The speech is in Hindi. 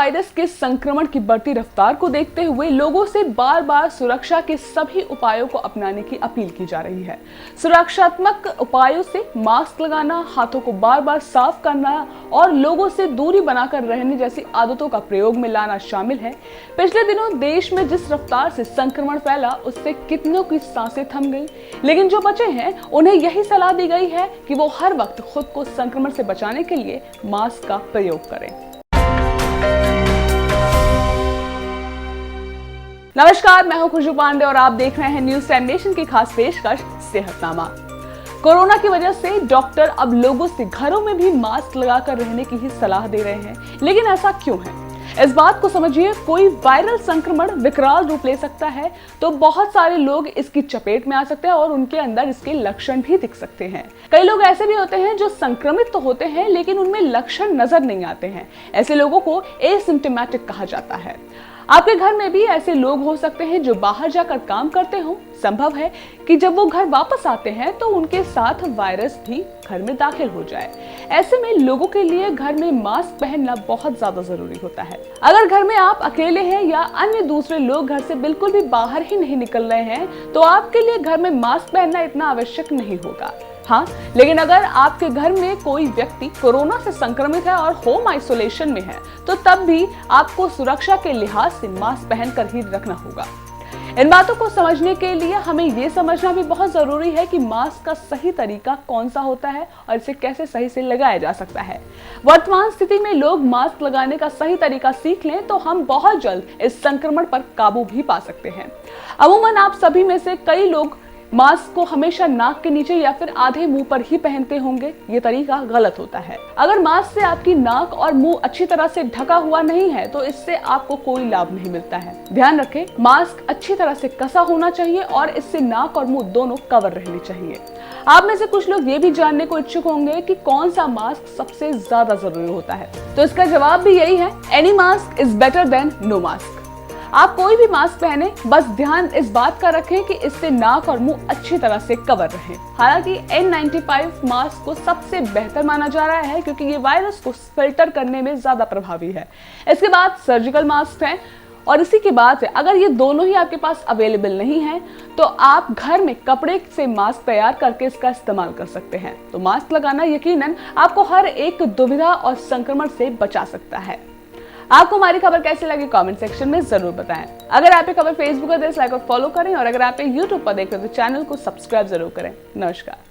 वायरस के संक्रमण की बढ़ती रफ्तार को देखते हुए लोगों से बार बार सुरक्षा के सभी उपायों को अपनाने की अपील की जा रही है। सुरक्षात्मक उपायों से मास्क लगाना, हाथों को बार बार साफ करना और लोगों से दूरी बनाकर रहने जैसी आदतों का प्रयोग में लाना शामिल है। पिछले दिनों देश में जिस रफ्तार से संक्रमण फैला, उससे कितनों की सांसें थम गई, लेकिन जो बचे हैं उन्हें यही सलाह दी गई है कि वो हर वक्त खुद को संक्रमण से बचाने के लिए मास्क का प्रयोग करें। नमस्कार, मैं हूं खुशबू पांडे और आप देख रहे हैं न्यूज टाइम नेशन की खास पेशकश सेहतनामा। कोरोना की वजह से डॉक्टर अब लोगों से घरों में भी मास्क लगाकर रहने की ही सलाह दे रहे हैं, लेकिन ऐसा क्यों है? इस बात को समझिए। कोई वायरल संक्रमण विकराल रूप ले सकता है तो बहुत सारे लोग इसकी चपेट में आ सकते हैं और उनके अंदर इसके लक्षण भी दिख सकते हैं। कई लोग ऐसे भी होते हैं जो संक्रमित तो होते हैं लेकिन उनमें लक्षण नजर नहीं आते हैं। ऐसे लोगों को एसिम्प्टोमेटिक कहा जाता है। आपके घर में भी ऐसे लोग हो सकते हैं जो बाहर जाकर काम करते हो। संभव है कि जब वो घर वापस आते हैं तो उनके साथ वायरस भी घर में दाखिल हो जाए। ऐसे में लोगों के लिए घर में मास्क पहनना बहुत ज्यादा जरूरी होता है। अगर घर में आप अकेले हैं या अन्य दूसरे लोग घर से बिल्कुल भी बाहर ही नहीं निकल रहे हैं तो आपके लिए घर में मास्क पहनना इतना आवश्यक नहीं होगा। हाँ, लेकिन अगर आपके घर में कोई व्यक्ति कोरोना से संक्रमित है और होम आइसोलेशन में है तो तब भी आपको सुरक्षा के लिहाज से मास्क पहनकर ही रखना होगा। इन बातों को समझने के लिए हमें ये समझना भी बहुत जरूरी है कि मास्क का सही तरीका कौन सा होता है और इसे कैसे सही से लगाया जा सकता है। वर्तमान स्थिति में लोग मास्क लगाने का सही तरीका सीख लें तो हम बहुत जल्द इस संक्रमण पर काबू भी पा सकते हैं। अमूमन आप सभी में से कई लोग मास्क को हमेशा नाक के नीचे या फिर आधे मुंह पर ही पहनते होंगे। ये तरीका गलत होता है। अगर मास्क से आपकी नाक और मुंह अच्छी तरह से ढका हुआ नहीं है तो इससे आपको कोई लाभ नहीं मिलता है। ध्यान रखें, मास्क अच्छी तरह से कसा होना चाहिए और इससे नाक और मुंह दोनों कवर रहने चाहिए। आप में से कुछ लोग ये भी जानने को इच्छुक होंगे कि कौन सा मास्क सबसे ज्यादा जरूरी होता है, तो इसका जवाब भी यही है, any mask is better than no mask. आप कोई भी मास्क पहने, बस ध्यान इस बात का रखें कि इससे नाक और मुंह अच्छी तरह से कवर रहे। हालांकि N95 मास्क को सबसे बेहतर माना जा रहा है क्योंकि ये वायरस को फिल्टर करने में ज्यादा प्रभावी है। इसके बाद सर्जिकल मास्क है और इसी के बाद अगर ये दोनों ही आपके पास अवेलेबल नहीं है तो आप घर में कपड़े से मास्क तैयार करके इसका इस्तेमाल कर सकते हैं। तो मास्क लगाना यकीनन आपको हर एक दुविधा और संक्रमण से बचा सकता है। आपको हमारी खबर कैसी लगी कमेंट सेक्शन में जरूर बताएं। अगर आप ये खबर फेसबुक पर लाइक और फॉलो करें और अगर आप यूट्यूब पर देख रहे हो तो चैनल को सब्सक्राइब जरूर करें। नमस्कार।